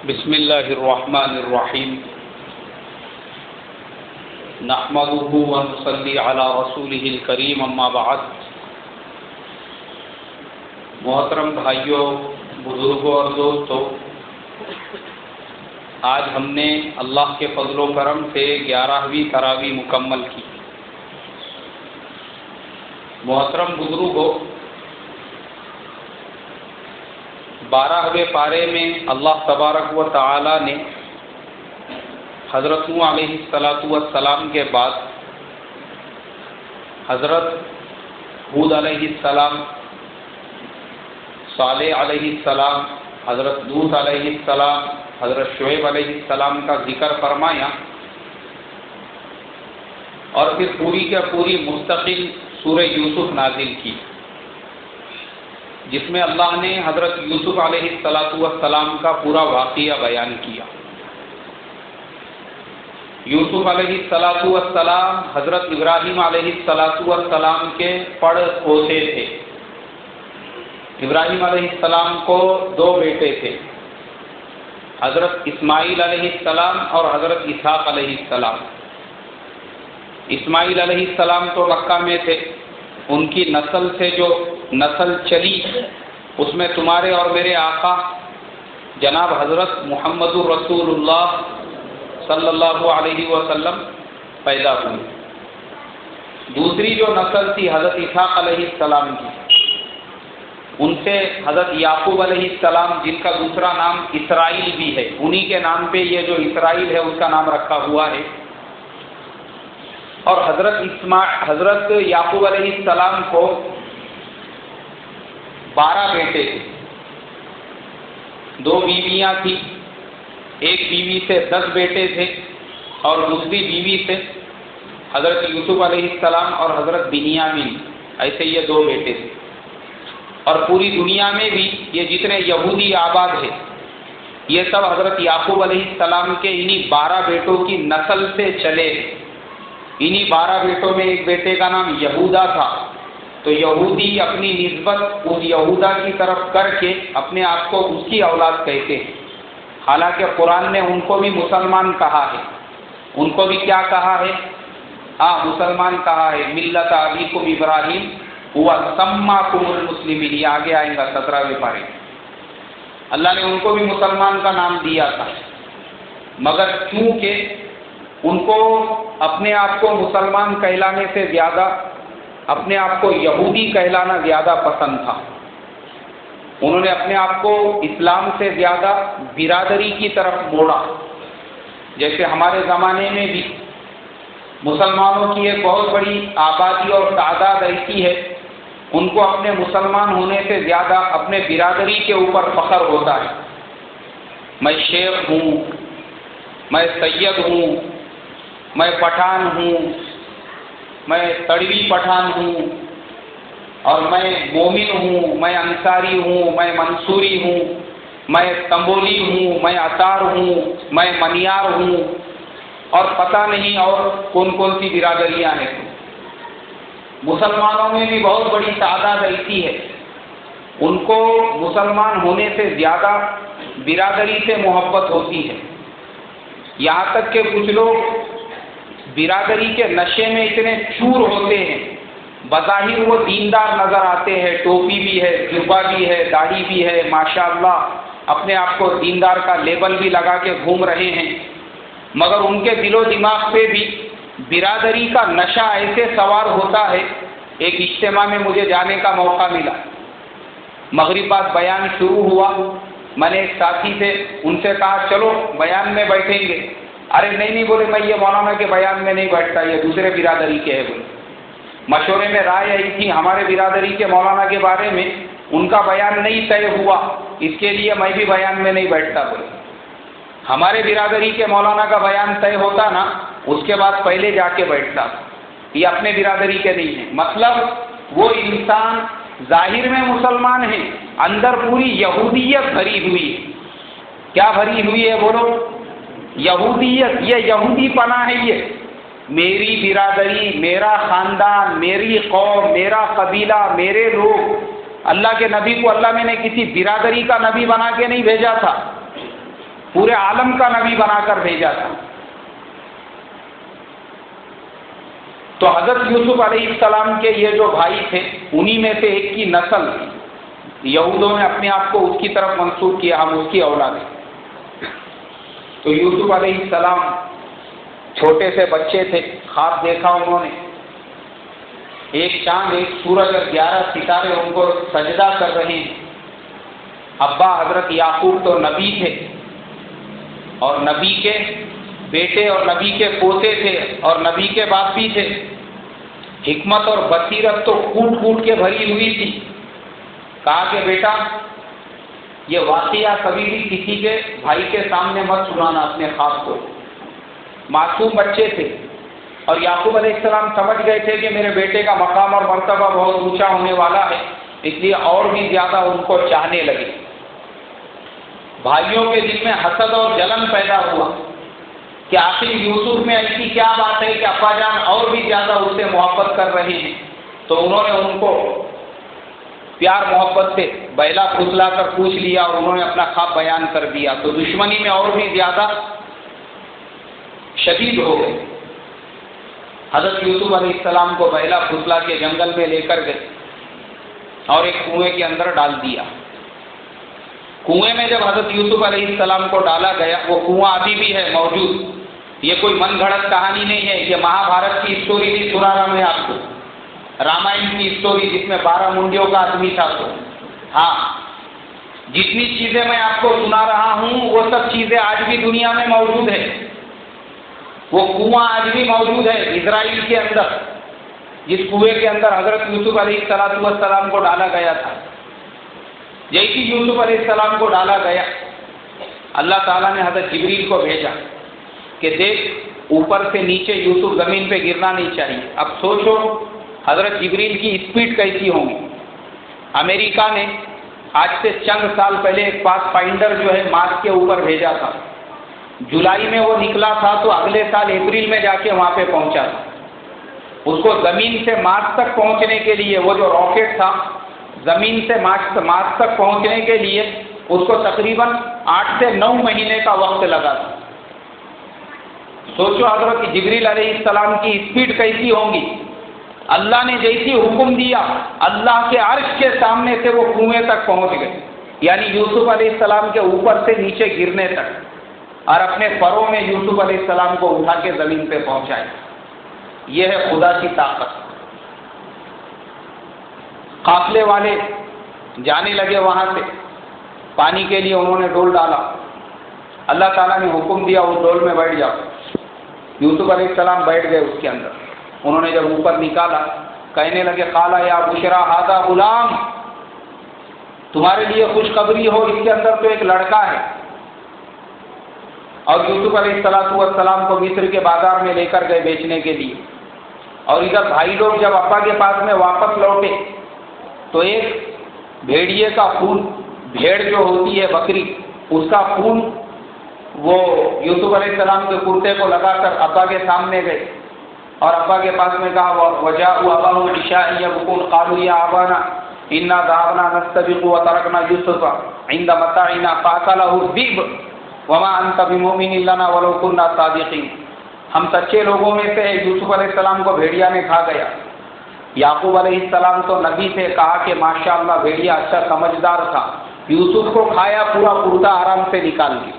بسم اللہ الرحمن الرحیم نحمده ونصلی علی رسولہ الکریم اما بعد۔ محترم بھائیوں، بزرگوں اور دوستوں، آج ہم نے اللہ کے فضل و کرم سے 11ویں تراویح مکمل کی۔ محترم بزرگوں، 12ویں پارے میں اللہ تبارک و تعالی نے حضرت نوح علیہ السلام کے بعد حضرت ہود علیہ السلام، صالح علیہ السلام، حضرت لوط علیہ السلام، حضرت شعیب علیہ السلام کا ذکر فرمایا، اور پھر پوری کے پوری مستقل سورہ یوسف نازل کی، جس میں اللہ نے حضرت یوسف علیہ السلام کا پورا واقعہ بیان کیا۔ یوسف علیہ السلام حضرت ابراہیم علیہ السلام کے پڑ پوتے تھے۔ ابراہیم علیہ السلام کو 2 بیٹے تھے، حضرت اسماعیل علیہ السلام اور حضرت اسحاق علیہ السلام۔ اسماعیل علیہ السلام تو مکہ میں تھے، ان کی نسل سے جو نسل چلی اس میں تمہارے اور میرے آقا جناب حضرت محمد الرسول اللہ صلی اللہ علیہ وسلم پیدا ہوئے۔ دوسری جو نسل تھی حضرت اسحاق علیہ السلام کی، ان سے حضرت یعقوب علیہ السلام، جن کا دوسرا نام اسرائیل بھی ہے، انہی کے نام پہ یہ جو اسرائیل ہے اس کا نام رکھا ہوا ہے۔ اور حضرت یعقوب علیہ السلام کو 12 بیٹے تھے، 2 بیویاں تھیں، ایک بیوی سے 10 بیٹے تھے، اور دوسری بیوی سے حضرت یوسف علیہ السلام اور حضرت بنیامین، ایسے یہ 2 بیٹے تھے۔ اور پوری دنیا میں بھی یہ جتنے یہودی آباد ہیں، یہ سب حضرت یعقوب علیہ السلام کے انہی 12 بیٹوں کی نسل سے چلے۔ انہی 12 بیٹوں میں ایک بیٹے کا نام یہودا تھا، تو یہودی اپنی نسبت اس یہودا کی طرف کر کے اپنے آپ کو اس کی اولاد کہتے ہیں، حالانکہ قرآن نے ان کو بھی مسلمان کہا ہے۔ ان کو بھی کیا کہا ہے؟ مسلمان کہا ہے، ملت ابیکم ابراہیم ہوا سماکم المسلمین، یہ آگے آئیں گا 17ویں پارے۔ اللہ نے ان کو بھی مسلمان کا نام دیا تھا، مگر چونکہ ان کو اپنے آپ کو مسلمان کہلانے سے زیادہ اپنے آپ کو یہودی کہلانا زیادہ پسند تھا، انہوں نے اپنے آپ کو اسلام سے زیادہ برادری کی طرف موڑا۔ جیسے ہمارے زمانے میں بھی مسلمانوں کی ایک بہت بڑی آبادی اور تعداد ایسی ہے، ان کو اپنے مسلمان ہونے سے زیادہ اپنے برادری کے اوپر فخر ہوتا ہے۔ میں شیخ ہوں، میں سید ہوں، میں پٹھان ہوں، میں تڑوی پٹھان ہوں، اور میں مومن ہوں، میں انصاری ہوں، میں منصوری ہوں، میں تنبولی ہوں، میں اتار ہوں، میں منیار ہوں، اور پتہ نہیں اور کون کون سی برادریاں ہیں۔ مسلمانوں میں بھی بہت بڑی تعداد ایسی ہے، ان کو مسلمان ہونے سے زیادہ برادری سے محبت ہوتی ہے، یہاں تک کہ کچھ لوگ برادری کے نشے میں اتنے چور ہوتے ہیں، بظاہر وہ دیندار نظر آتے ہیں، ٹوپی بھی ہے، جبہ بھی ہے، داڑھی بھی ہے، ماشاءاللہ اپنے آپ کو دیندار کا لیبل بھی لگا کے گھوم رہے ہیں، مگر ان کے دل و دماغ پہ بھی برادری کا نشہ ایسے سوار ہوتا ہے۔ ایک اجتماع میں مجھے جانے کا موقع ملا، مغرب بعد بیان شروع ہوا، میں نے ایک ساتھی سے ان سے کہا چلو بیان میں بیٹھیں گے۔ ارے نہیں بولے، میں یہ مولانا کے بیان میں نہیں بیٹھتا، یہ دوسرے برادری کے ہے بولے۔ مشورے میں رائے آئی تھی ہمارے برادری کے مولانا کے بارے میں، ان کا بیان نہیں طے ہوا، اس کے لیے میں بھی بیان میں نہیں بیٹھتا بولے۔ ہمارے برادری کے مولانا کا بیان طے ہوتا نا، اس کے بعد پہلے جا کے بیٹھتا، یہ اپنے برادری کے نہیں ہیں۔ مطلب وہ انسان ظاہر میں مسلمان ہے، اندر پوری یہودیت بھری ہوئی ہے۔ کیا بھری ہوئی ہے بولو؟ یہودیت، یہ یہودی پناہ ہے۔ یہ میری برادری، میرا خاندان، میری قوم، میرا قبیلہ، میرے لوگ۔ اللہ کے نبی کو اللہ میں نے کسی برادری کا نبی بنا کے نہیں بھیجا تھا، پورے عالم کا نبی بنا کر بھیجا تھا۔ تو حضرت یوسف علیہ السلام کے یہ جو بھائی تھے، انہی میں سے ایک کی نسل یہودوں نے اپنے آپ کو اس کی طرف منسوب کیا، ہم اس کی اولاد ہیں۔ تو یوسف علیہ السلام چھوٹے سے بچے تھے، خواب دیکھا انہوں نے، ایک چاند، ایک سورج اور 11 ستارے ان کو سجدہ کر رہے ہیں۔ ابا حضرت یعقوب تو نبی تھے، اور نبی کے بیٹے اور نبی کے پوتے تھے، اور نبی کے باپ بھی تھے۔ حکمت اور بصیرت تو کوٹ کوٹ کے بھری ہوئی تھی۔ کہا کہ بیٹا یہ واقعہ کبھی بھی کسی کے بھائی کے سامنے مت سنانا اپنے خواب کو۔ معصوم بچے تھے، اور یعقوب علیہ السلام سمجھ گئے تھے کہ میرے بیٹے کا مقام اور مرتبہ بہت اونچا ہونے والا ہے، اس لیے اور بھی زیادہ ان کو چاہنے لگے۔ بھائیوں کے دل میں حسد اور جلن پیدا ہوا کہ آخر یوسف میں ایسی کیا بات ہے کہ ابا جان اور بھی زیادہ اس سے محبت کر رہے ہیں۔ تو انہوں نے ان کو پیار محبت سے بہلا پھسلا کر پوچھ لیا، اور انہوں نے اپنا خواب بیان کر دیا، تو دشمنی میں اور بھی زیادہ شدید ہو گئے۔ حضرت یوسف علیہ السلام کو بہلا پھسلا کے جنگل میں لے کر گئے اور ایک کنویں کے اندر ڈال دیا۔ کنویں میں جب حضرت یوسف علیہ السلام کو ڈالا گیا، وہ کنواں ابھی بھی ہے موجود، یہ کوئی من گھڑت کہانی نہیں ہے، یہ مہا بھارت کی اسٹوری نہیں سنا رہا میں آپ کو، رامائن کی اسٹوری جس میں 12 منڈیوں کا آدمی تھا۔ تو ہاں، جتنی چیزیں میں آپ کو سنا رہا ہوں وہ سب چیزیں آج بھی دنیا میں موجود ہے۔ وہ کنواں آج بھی موجود ہے اسرائیل کے اندر، جس کنویں کے اندر حضرت یوسف علیہ السلام کو ڈالا گیا تھا۔ جیسے یوسف علیہ السلام کو ڈالا گیا، اللہ تعالیٰ نے حضرت جبریل کو بھیجا کہ دیکھ اوپر سے نیچے یوسف زمین پہ گرنا نہیں چاہیے۔ اب سوچو حضرت جبریل کی اسپیڈ کیسی ہوگی۔ امریکہ نے آج سے چند سال پہلے ایک پاس فائنڈر جو ہے مارس کے اوپر بھیجا تھا، جولائی میں وہ نکلا تھا تو اگلے سال اپریل میں جا کے وہاں پہ پہنچا تھا۔ اس کو زمین سے مارس تک پہنچنے کے لیے، وہ جو راکٹ تھا زمین سے مارس تک پہنچنے کے لیے اس کو تقریباً 8 سے 9 مہینے کا وقت لگا تھا۔ سوچو حضرت جبریل علیہ السلام کی اسپیڈ کیسی ہوگی۔ اللہ نے جیسی حکم دیا، اللہ کے عرش کے سامنے سے وہ کنویں تک پہنچ گئے، یعنی یوسف علیہ السلام کے اوپر سے نیچے گرنے تک، اور اپنے پروں میں یوسف علیہ السلام کو اٹھا کے زمین پہ پہنچائے۔ یہ ہے خدا کی طاقت۔ قافلے والے جانے لگے وہاں سے، پانی کے لیے انہوں نے ڈول ڈالا، اللہ تعالیٰ نے حکم دیا اس ڈول میں بیٹھ جاؤ۔ یوسف علیہ السلام بیٹھ گئے اس کے اندر۔ انہوں نے جب اوپر نکالا، کہنے لگے قال یا بشرا ھذا غلام، تمہارے لیے خوشخبری ہو، اس کے اندر تو ایک لڑکا ہے۔ اور یوسف علیہ السلام کو مصر کے بازار میں لے کر گئے بیچنے کے لیے، اور ادھر بھائی لوگ جب ابا کے پاس میں واپس لوٹے تو ایک بھیڑیے کا خون، بھیڑ جو ہوتی ہے بکری، اس کا خون وہ یوسف علیہ السلام کے کرتے کو لگا کر ابا کے سامنے گئے، اور ابا کے پاس میں کہا وجاءوا اباهم عشاء يبكون قالوا يا ابانا انا ذهبنا نستبق وتركنا يوسف عند متاعنا فاكله الذئب وما انت بمؤمن لنا ولو كنا صادقين۔ ہم سچے لوگوں میں سے یوسف علیہ السلام کو بھیڑیا نے کھا گیا۔ یعقوب علیہ السلام تو نبی تھے، کہا کہ ماشاءاللہ بھیڑیا اچھا سمجھدار تھا، یوسف کو کھایا، پورا کرتا آرام سے نکال کے۔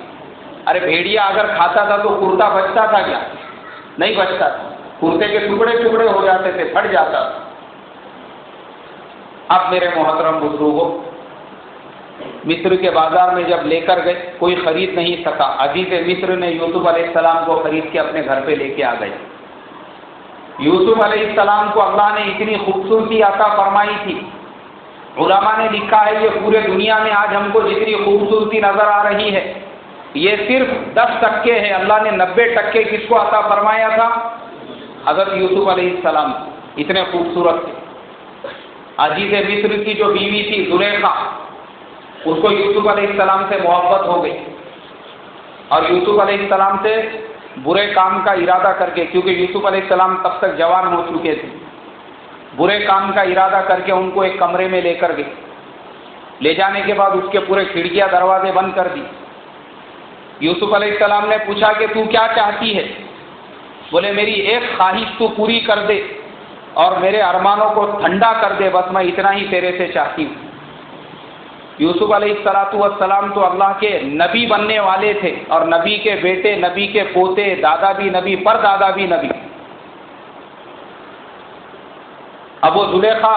ارے بھیڑیا اگر کھاتا تھا تو کرتا بچتا تھا کیا؟ نہیں بچتا تھا، کرتے کے ٹکڑے ٹکڑے ہو جاتے تھے، پھٹ جاتا تھا۔ اب میرے محترم بزرگوں، مصر کے بازار میں جب لے کر گئے، کوئی خرید نہیں سکا۔ عزیز مصر نے یوسف علیہ السلام کو خرید کے اپنے گھر پہ لے کے آ گئے۔ یوسف علیہ السلام کو اللہ نے اتنی خوبصورتی عطا فرمائی تھی، علماء نے لکھا ہے یہ پورے دنیا میں آج ہم کو جتنی خوبصورتی نظر آ رہی ہے، یہ صرف 10% ہے۔ اللہ نے 90% کس کو عطا فرمایا تھا؟ حضرت یوسف علیہ السلام، اتنے خوبصورت تھے۔ عزیز مصر کی جو بیوی تھی زلیخا، اس کو یوسف علیہ السلام سے محبت ہو گئی، اور یوسف علیہ السلام سے برے کام کا ارادہ کر کے، کیونکہ یوسف علیہ السلام تب تک جوان ہو چکے تھے، برے کام کا ارادہ کر کے ان کو ایک کمرے میں لے کر گئے۔ لے جانے کے بعد اس کے پورے کھڑکیاں دروازے بند کر دی، یوسف علیہ السلام نے پوچھا کہ تو کیا چاہتی ہے؟ بولے میری ایک خواہش تو پوری کر دے اور میرے ارمانوں کو ٹھنڈا کر دے، بس میں اتنا ہی تیرے سے چاہتی ہوں۔ یوسف علیہ السلام تو اللہ کے نبی بننے والے تھے، اور نبی کے بیٹے، نبی کے پوتے، دادا بھی نبی، پر دادا بھی نبی۔ اب وہ زلیخا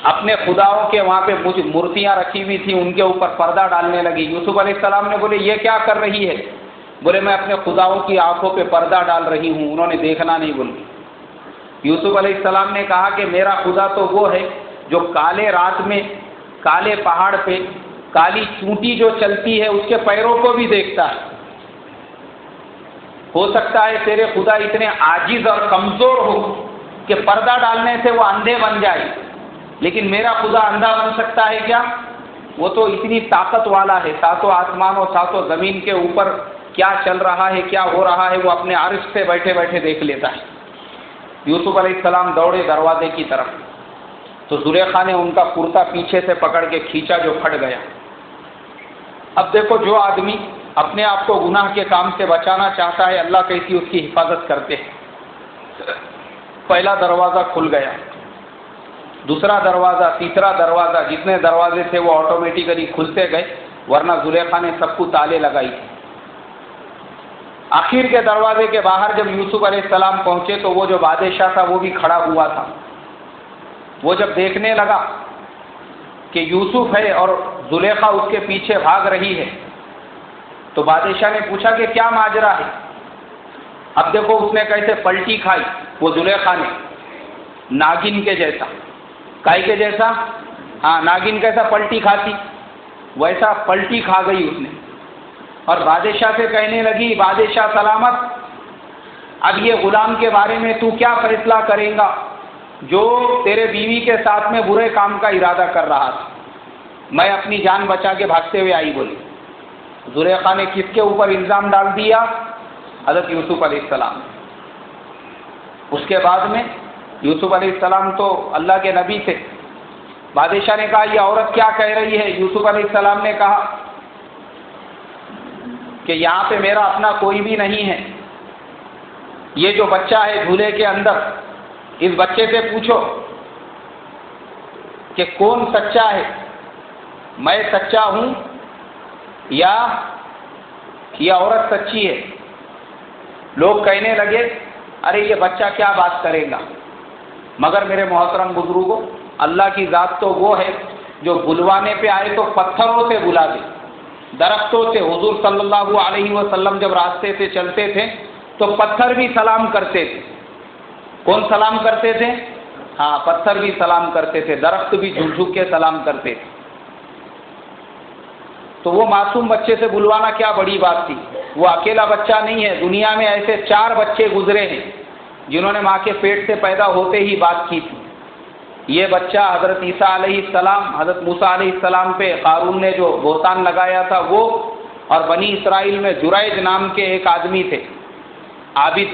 اپنے خداؤں کے وہاں پہ مورتیاں رکھی ہوئی تھیں، ان کے اوپر پردہ ڈالنے لگی۔ یوسف علیہ السلام نے بولے یہ کیا کر رہی ہے؟ بولے میں اپنے خداؤں کی آنکھوں پہ پردہ ڈال رہی ہوں، انہوں نے دیکھنا نہیں۔ بول یوسف علیہ السلام نے کہا کہ میرا خدا تو وہ ہے جو کالے رات میں کالے پہاڑ پہ کالی چونٹی جو چلتی ہے اس کے پیروں کو بھی دیکھتا ہے۔ ہو سکتا ہے تیرے خدا اتنے عاجز اور کمزور ہو کہ پردہ ڈالنے سے وہ اندھے بن جائے، لیکن میرا خدا اندھا بن سکتا ہے کیا؟ وہ تو اتنی طاقت والا ہے، ساتوں آسمان اور ساتوں زمین کے اوپر کیا چل رہا ہے، کیا ہو رہا ہے، وہ اپنے عرش سے بیٹھے بیٹھے دیکھ لیتا ہے۔ یوسف علیہ السلام دوڑے دروازے کی طرف، تو زلیخا نے ان کا کرتا پیچھے سے پکڑ کے کھینچا جو پھٹ گیا۔ اب دیکھو، جو آدمی اپنے آپ کو گناہ کے کام سے بچانا چاہتا ہے، اللہ کیسی اس کی حفاظت کرتے ہیں۔ پہلا دروازہ کھل گیا، دوسرا دروازہ، تیسرا دروازہ، جتنے دروازے تھے وہ آٹومیٹیکلی کھلتے گئے، ورنہ زلیخا نے سب کو تالے لگائی تھی۔ آخر کے دروازے کے باہر جب یوسف علیہ السلام پہنچے تو وہ جو بادشاہ تھا وہ بھی کھڑا ہوا تھا۔ وہ جب دیکھنے لگا کہ یوسف ہے اور زلیخا اس کے پیچھے بھاگ رہی ہے، تو بادشاہ نے پوچھا کہ کیا ماجرا ہے؟ اب دیکھو اس نے کیسے پلٹی کھائی، وہ زلیخا نے، ناگن کے جیسا۔ کائی کے جیسا؟ ہاں، ناگن کیسا پلٹی کھاتی، ویسا پلٹی کھا گئی اس نے، اور بادشاہ سے کہنے لگی، بادشاہ سلامت، اب یہ غلام کے بارے میں تو کیا فیصلہ کرے گا جو تیرے بیوی کے ساتھ میں برے کام کا ارادہ کر رہا تھا؟ میں اپنی جان بچا کے بھاگتے ہوئے آئی۔ بولی زلیخا نے کس کے اوپر الزام ڈال دیا؟ حضرت یوسف علیہ السلام۔ اس کے بعد میں یوسف علیہ السلام تو اللہ کے نبی تھے۔ بادشاہ نے کہا یہ عورت کیا کہہ رہی ہے؟ یوسف علیہ السلام نے کہا کہ یہاں پہ میرا اپنا کوئی بھی نہیں ہے، یہ جو بچہ ہے جھولے کے اندر، اس بچے سے پوچھو کہ کون سچا ہے، میں سچا ہوں یا یہ عورت سچی ہے؟ لوگ کہنے لگے ارے یہ بچہ کیا بات کرے گا، مگر میرے محترم بزرگوں، اللہ کی ذات تو وہ ہے جو بلوانے پہ آئے تو پتھروں سے بلا دے، درختوں سے۔ حضور صلی اللہ علیہ وسلم جب راستے سے چلتے تھے تو پتھر بھی سلام کرتے تھے۔ کون سلام کرتے تھے؟ ہاں، پتھر بھی سلام کرتے تھے، درخت بھی جھک جھک کے سلام کرتے تھے۔ تو وہ معصوم بچے سے بلوانا کیا بڑی بات تھی؟ وہ اکیلا بچہ نہیں ہے، دنیا میں ایسے 4 بچے گزرے ہیں جنہوں نے ماں کے پیٹ سے پیدا ہوتے ہی بات کی تھی۔ یہ بچہ حضرت عیسیٰ علیہ السلام، حضرت موسیٰ علیہ السلام پہ قارون نے جو بہتان لگایا تھا وہ، اور بنی اسرائیل میں جریج نام کے ایک آدمی تھے عابد،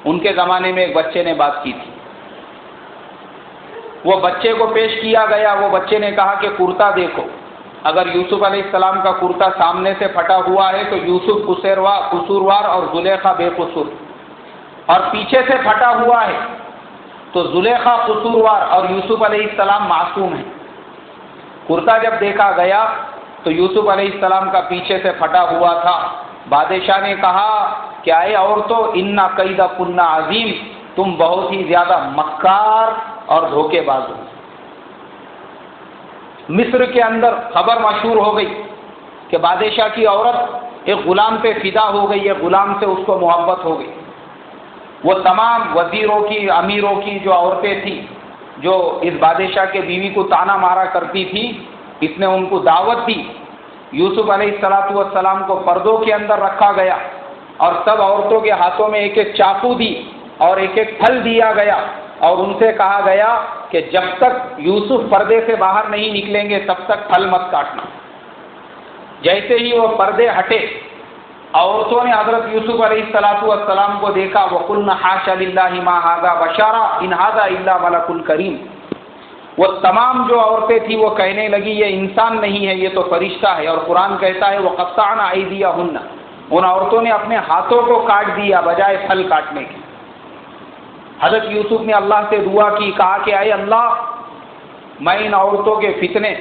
ان کے زمانے میں ایک بچے نے بات کی تھی۔ وہ بچے کو پیش کیا گیا، وہ بچے نے کہا کہ کرتا دیکھو، اگر یوسف علیہ السلام کا کرتا سامنے سے پھٹا ہوا ہے تو یوسف قصوروار اور زلیخا بے قصور، اور پیچھے سے پھٹا ہوا ہے تو زلیخا قصوروار اور یوسف علیہ السلام معصوم ہیں۔ کرتا جب دیکھا گیا تو یوسف علیہ السلام کا پیچھے سے پھٹا ہوا تھا۔ بادشاہ نے کہا کہ اے عورتوں، اِنَّ کَیْدَکُنَّ عظیم، تم بہت ہی زیادہ مکار اور دھوکے باز ہو۔ مصر کے اندر خبر مشہور ہو گئی کہ بادشاہ کی عورت ایک غلام پہ فدا ہو گئی ہے، غلام سے اس کو محبت ہو گئی۔ وہ تمام وزیروں کی، امیروں کی جو عورتیں تھیں جو اس بادشاہ کے بیوی کو تانا مارا کرتی تھی، اس نے ان کو دعوت دی۔ یوسف علیہ السلام کو پردوں کے اندر رکھا گیا اور سب عورتوں کے ہاتھوں میں ایک ایک چاقو دی اور ایک ایک پھل دیا گیا، اور ان سے کہا گیا کہ جب تک یوسف پردے سے باہر نہیں نکلیں گے تب تک پھل مت کاٹنا۔ جیسے ہی وہ پردے ہٹے، عورتوں نے حضرت یوسف علیہ السلام کو دیکھا، وَقُلْنَ حَاشَ لِلَّهِ مَا هَٰذَا بَشَرًا إِنْ هَٰذَا إِلَّا مَلَكٌ كَرِيمٌ۔ وہ تمام جو عورتیں تھیں وہ کہنے لگی یہ انسان نہیں ہے، یہ تو فرشتہ ہے، اور قرآن کہتا ہے وَقَطَّعْنَ أَيْدِيَهُنَّ، ان عورتوں نے اپنے ہاتھوں کو کاٹ دیا بجائے پھل کاٹنے کے۔ حضرت یوسف نے اللہ سے دعا کی، کہا کہ اے اللہ، میں ان عورتوں کے فتنے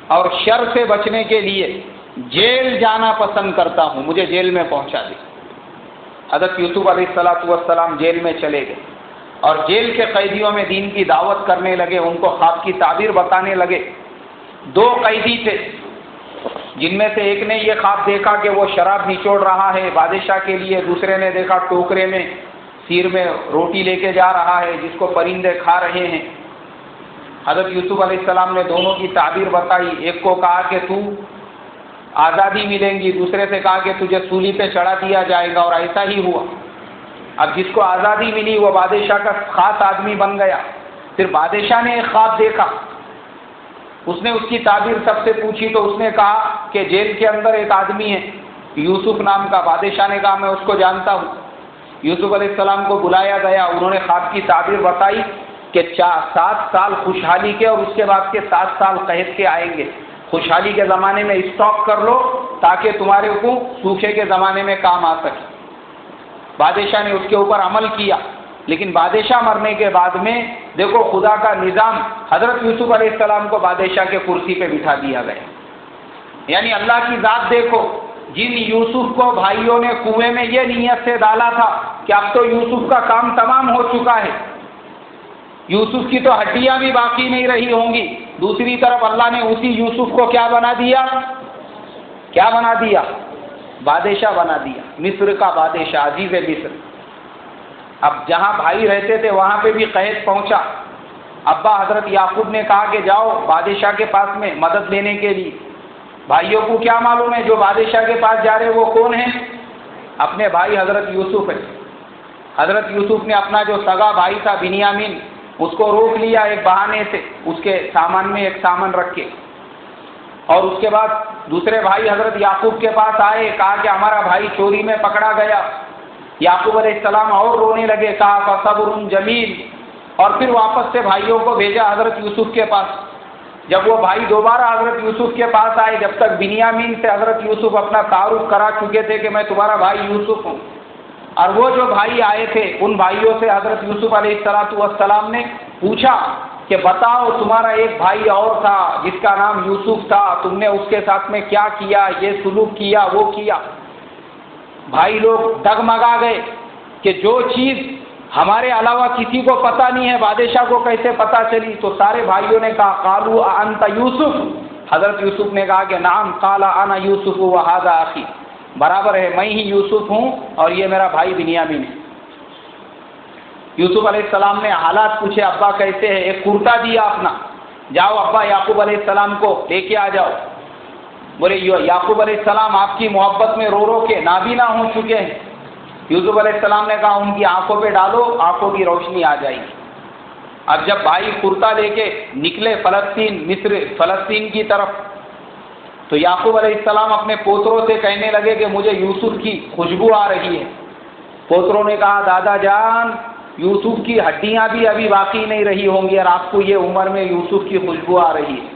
اور شر سے بچنے کے لیے جیل جانا پسند کرتا ہوں، مجھے جیل میں پہنچا دے۔ حضرت یوسف علیہ السلام جیل میں چلے گئے اور جیل کے قیدیوں میں دین کی دعوت کرنے لگے، ان کو خواب کی تعبیر بتانے لگے۔ 2 قیدی تھے، جن میں سے ایک نے یہ خواب دیکھا کہ وہ شراب نچوڑ رہا ہے بادشاہ کے لیے، دوسرے نے دیکھا ٹوکرے میں سیر میں روٹی لے کے جا رہا ہے جس کو پرندے کھا رہے ہیں۔ حضرت یوسف علیہ السلام نے دونوں کی تعبیر بتائی، ایک کو کہا کہ تو آزادی ملیں گی، دوسرے سے کہا کہ تجھے سولی پہ چڑھا دیا جائے گا، اور ایسا ہی ہوا۔ اب جس کو آزادی ملی وہ بادشاہ کا خاص آدمی بن گیا۔ پھر بادشاہ نے ایک خواب دیکھا، اس نے اس کی تعبیر سب سے پوچھی تو اس نے کہا کہ جیل کے اندر ایک آدمی ہے یوسف نام کا۔ بادشاہ نے کہا میں اس کو جانتا ہوں۔ یوسف علیہ السلام کو بلایا گیا، انہوں نے خواب کی تعبیر بتائی کہ 7 سال خوشحالی کے اور اس کے بعد کے 7 سال قحط کے آئیں گے۔ خوشحالی کے زمانے میں اسٹاک کر لو تاکہ تمہارے کو سوکھے کے زمانے میں کام آ سکے۔ بادشاہ نے اس کے اوپر عمل کیا، لیکن بادشاہ مرنے کے بعد میں دیکھو خدا کا نظام، حضرت یوسف علیہ السلام کو بادشاہ کے کرسی پہ بٹھا دیا گیا۔ یعنی اللہ کی ذات دیکھو، جن یوسف کو بھائیوں نے کنویں میں یہ نیت سے ڈالا تھا کہ اب تو یوسف کا کام تمام ہو چکا ہے، یوسف کی تو ہڈیاں بھی باقی نہیں رہی ہوں گی، دوسری طرف اللہ نے اسی یوسف کو کیا بنا دیا؟ کیا بنا دیا؟ بادشاہ بنا دیا، مصر کا بادشاہ، عزیز مصر۔ اب جہاں بھائی رہتے تھے وہاں پہ بھی قحط پہنچا۔ ابا حضرت یعقوب نے کہا کہ جاؤ بادشاہ کے پاس میں مدد لینے کے لیے۔ بھائیوں کو کیا معلوم ہے جو بادشاہ کے پاس جا رہے وہ کون ہیں؟ اپنے بھائی حضرت یوسف ہے۔ حضرت یوسف نے اپنا جو سگا بھائی تھا بنیامین، اس کو روک لیا ایک بہانے سے، اس کے سامان میں ایک سامان رکھ کے، اور اس کے بعد دوسرے بھائی حضرت یعقوب کے پاس آئے، کہا کہ ہمارا بھائی چوری میں پکڑا گیا۔ یعقوب علیہ السلام اور رونے لگے، کہا فصبر جمیل، اور پھر واپس سے بھائیوں کو بھیجا حضرت یوسف کے پاس۔ جب وہ بھائی دوبارہ حضرت یوسف کے پاس آئے، جب تک بنیامین سے حضرت یوسف اپنا تعارف کرا چکے تھے کہ میں تمہارا بھائی یوسف ہوں، اور وہ جو بھائی آئے تھے ان بھائیوں سے حضرت یوسف علیہ السلام نے پوچھا کہ بتاؤ تمہارا ایک بھائی اور تھا جس کا نام یوسف تھا، تم نے اس کے ساتھ میں کیا کیا، یہ سلوک کیا، وہ کیا۔ بھائی لوگ ڈگمگا گئے کہ جو چیز ہمارے علاوہ کسی کو پتہ نہیں ہے بادشاہ کو کیسے پتہ چلی؟ تو سارے بھائیوں نے کہا قالوا انت یوسف، حضرت یوسف نے کہا کہ نعم قال انا یوسف وہذا اخی، برابر ہے میں ہی یوسف ہوں اور یہ میرا بھائی بنیامین ہے۔ یوسف علیہ السلام نے حالات پوچھے، ابا کیسے ہے؟ ایک کرتا دیا اپنا، جاؤ ابا یعقوب علیہ السلام کو لے کے آ جاؤ۔ بولے یعقوب علیہ السلام آپ کی محبت میں رو رو کے نابینا ہو چکے ہیں۔ یوسف علیہ السلام نے کہا ان کی آنکھوں پہ ڈالو، آنکھوں کی روشنی آ جائے گی۔ اب جب بھائی کرتا لے کے نکلے فلسطین کی طرف، تو یعقوب علیہ السلام اپنے پوتروں سے کہنے لگے کہ مجھے یوسف کی خوشبو آ رہی ہے۔ پوتروں نے کہا دادا جان یوسف کی ہڈیاں بھی ابھی باقی نہیں رہی ہوں گی اور آپ کو یہ عمر میں یوسف کی خوشبو آ رہی ہے،